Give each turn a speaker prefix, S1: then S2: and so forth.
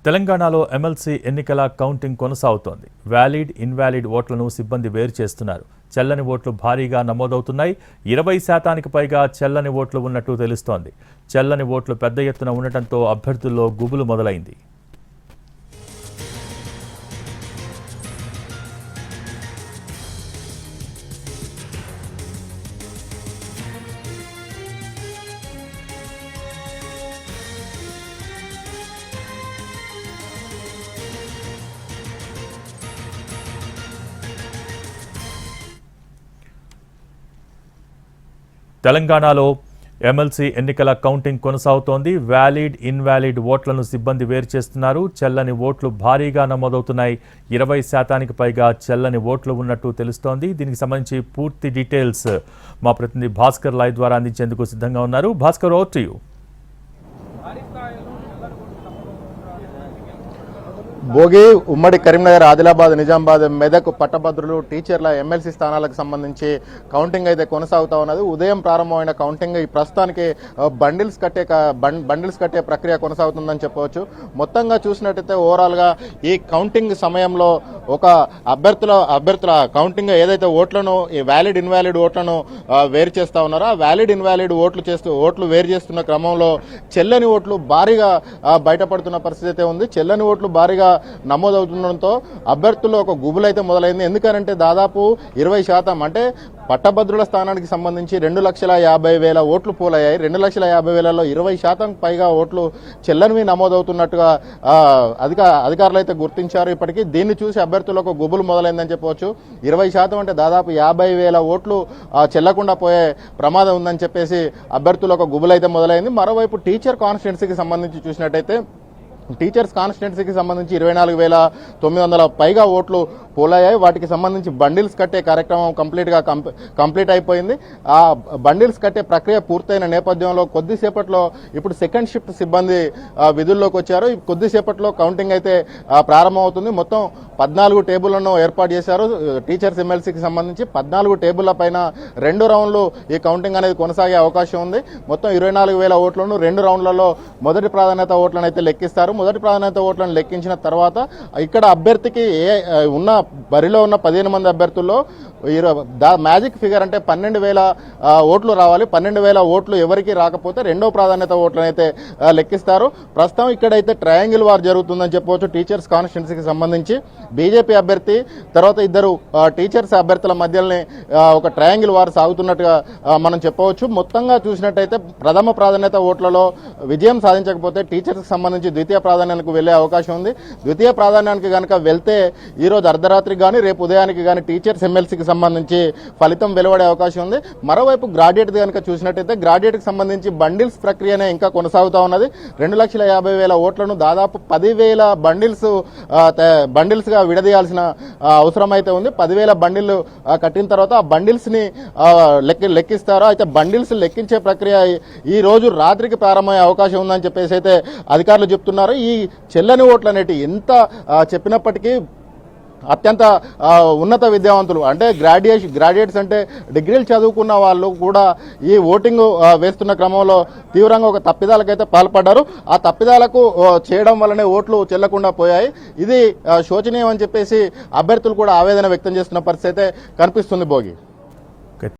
S1: తెలంగాణలో ఎమ్మెల్సీ ఎన్నికల కౌంటింగ్ కొనసాగుతోంది. వ్యాలిడ్, ఇన్వాలిడ్ ఓట్లను సిబ్బంది వేరు చేస్తున్నారు. చెల్లని ఓట్లు భారీగా నమోదవుతున్నాయి. 20% పైగా చెల్లని ఓట్లు ఉన్నట్టు తెలుస్తోంది. చెల్లని ఓట్లు పెద్ద ఎత్తున ఉండటంతో అభ్యర్థుల్లో గుబులు మొదలైంది. తెలంగాణలో ఎమ్మెల్సీ ఎన్నికల కౌంటింగ్ కొనసాగుతోంది. వ్యాలిడ్, ఇన్వాలిడ్ ఓట్లను సిబ్బంది వేరు చేస్తున్నారు. చెల్లని ఓట్లు భారీగా నమోదవుతున్నాయి. 20% పైగా చెల్లని ఓట్లు ఉన్నట్టు తెలుస్తోంది. దీనికి సంబంధించి పూర్తి డీటెయిల్స్ మా ప్రతినిధి భాస్కర్ లైవ్ ద్వారా అందించేందుకు సిద్ధంగా ఉన్నారు. Bhaskar, over to you.
S2: Bhogi ఉమ్మడి కరీంనగర్, ఆదిలాబాద్, నిజామాబాద్, మెదక్ పట్టభద్రులు, టీచర్ల ఎమ్మెల్సీ స్థానాలకు సంబంధించి కౌంటింగ్ అయితే కొనసాగుతూ ఉన్నది. ఉదయం ప్రారంభమైన కౌంటింగ్ ఈ ప్రస్తుతానికి బండిల్స్ కట్టే ప్రక్రియ కొనసాగుతుందని చెప్పవచ్చు. మొత్తంగా చూసినట్టయితే ఓవరాల్గా ఈ కౌంటింగ్ సమయంలో ఒక అభ్యర్థుల కౌంటింగ్ ఏదైతే ఓట్లను, ఈ వ్యాలిడ్, ఇన్వాలిడ్ ఓట్లను వేరు చేస్తూ ఉన్నారో ఆ వ్యాలిడ్, ఇన్వాలిడ్ ఓట్లు వేరు చేస్తున్న క్రమంలో చెల్లని ఓట్లు భారీగా బయటపడుతున్న పరిస్థితి అయితే ఉంది. చెల్లని ఓట్లు భారీగా నమోదవుతుండటంతో అభ్యర్థుల్లో ఒక గుబులైతే మొదలైంది. ఎందుకంటే దాదాపు 20% అంటే పట్టభద్రుల స్థానానికి సంబంధించి 2,50,000 ఓట్లు పోలయ్యాయి. 2,50,000లో 20% పైగా ఓట్లు చెల్లనివి నమోదవుతున్నట్టుగా అధికారులు అయితే గుర్తించారు. ఇప్పటికీ దీన్ని చూసి అభ్యర్థులకు గుబులు మొదలైందని చెప్పవచ్చు. 20% అంటే దాదాపు 50,000 ఓట్లు చెల్లకుండా పోయే ప్రమాదం ఉందని చెప్పేసి అభ్యర్థులకు గుబులు అయితే మొదలైంది. మరోవైపు టీచర్ కాన్స్టిట్యున్సీకి సంబంధించి చూసినట్టయితే టీచర్స్ కాన్స్టిట్యున్సీకి సంబంధించి 24,900 పైగా ఓట్లు పోలయ్యాయి. వాటికి సంబంధించి బండిల్స్ కట్టే కార్యక్రమం కంప్లీట్ అయిపోయింది. ఆ బండిల్స్ కట్టే ప్రక్రియ పూర్తయిన నేపథ్యంలో కొద్దిసేపట్లో ఇప్పుడు సెకండ్ షిఫ్ట్ సిబ్బంది విధుల్లోకి వచ్చారు. కొద్దిసేపట్లో కౌంటింగ్ అయితే ప్రారంభమవుతుంది. మొత్తం 14 టేబుళ్లను ఏర్పాటు చేశారు. టీచర్స్ ఎమ్మెల్సీకి సంబంధించి 14 టేబుళ్ల పైన 2 రౌండ్లు ఈ కౌంటింగ్ అనేది కొనసాగే అవకాశం ఉంది. మొత్తం 24,000 ఓట్లను 2 రౌండ్లలో మొదటి ప్రాధాన్యత ఓట్లను అయితే లెక్కిస్తారు. మొదటి ప్రాధాన్యత ఓట్లను లెక్కించిన తర్వాత ఇక్కడ అభ్యర్థికి బరిలో ఉన్న 15 మంది అభ్యర్థుల్లో మ్యాజిక్ ఫిగర్ అంటే 12,000 ఓట్లు రావాలి. 12,000 ఓట్లు ఎవరికి రాకపోతే రెండో ప్రాధాన్యత ఓట్లను అయితే లెక్కిస్తారు. ప్రస్తుతం ఇక్కడైతే ట్రయాంగిల్ వార్ జరుగుతుందని చెప్పవచ్చు. టీచర్స్ కాన్స్టిట్యున్సీకి సంబంధించి బీజేపీ అభ్యర్థి తర్వాత ఇద్దరు టీచర్స్ అభ్యర్థుల మధ్యలోనే ఒక ట్రయాంగిల్ వార్ సాగుతున్నట్టుగా మనం చెప్పవచ్చు. మొత్తంగా చూసినట్టయితే ప్రథమ ప్రాధాన్యత ఓట్లలో విజయం సాధించకపోతే టీచర్స్కి సంబంధించి ద్వితీయ ప్రాధాన్యానికి వెళ్లే అవకాశం ఉంది. ద్వితీయ ప్రాధాన్యానికి కనుక వెళ్తే ఈరోజు అర్ధరాత్రికి కానీ రేపు ఉదయానికి కానీ టీచర్స్ ఎమ్మెల్సీకి సంబంధించి ఫలితం వెలువడే అవకాశం ఉంది. మరోవైపు గ్రాడ్యుయేట్ కనుక చూసినట్టయితే గ్రాడ్యుయేట్కి సంబంధించి బండిల్స్ ప్రక్రియనే ఇంకా కొనసాగుతూ ఉన్నది. 2,50,000 ఓట్లను దాదాపు 10,000 బండిల్స్ గా విడదీయాల్సిన అవసరం అయితే ఉంది. 10,000 బండిల్ కట్టిన తర్వాత ఆ బండిల్స్ ని లెక్కిస్తారో అయితే బండిల్స్ లెక్కించే ప్రక్రియ ఈ రోజు రాత్రికి ప్రారంభమయ్యే అవకాశం ఉందని చెప్పేసి అయితే అధికారులు చెప్తున్నారు. ఈ చెల్లని ఓట్లు అనేటివి ఎంత చెప్పినప్పటికీ అత్యంత ఉన్నత విద్యావంతులు అంటే గ్రాడ్యుయేట్స్ అంటే డిగ్రీలు చదువుకున్న వాళ్ళు కూడా ఈ ఓటింగ్ వేస్తున్న క్రమంలో తీవ్రంగా ఒక తప్పిదాలకైతే పాల్పడ్డారు. ఆ తప్పిదాలకు చేయడం వల్లనే ఓట్లు చెల్లకుండా పోయాయి. ఇది శోచనీయం అని చెప్పేసి అభ్యర్థులు కూడా ఆవేదన వ్యక్తం చేస్తున్న పరిస్థితి అయితే కనిపిస్తుంది. భోగి.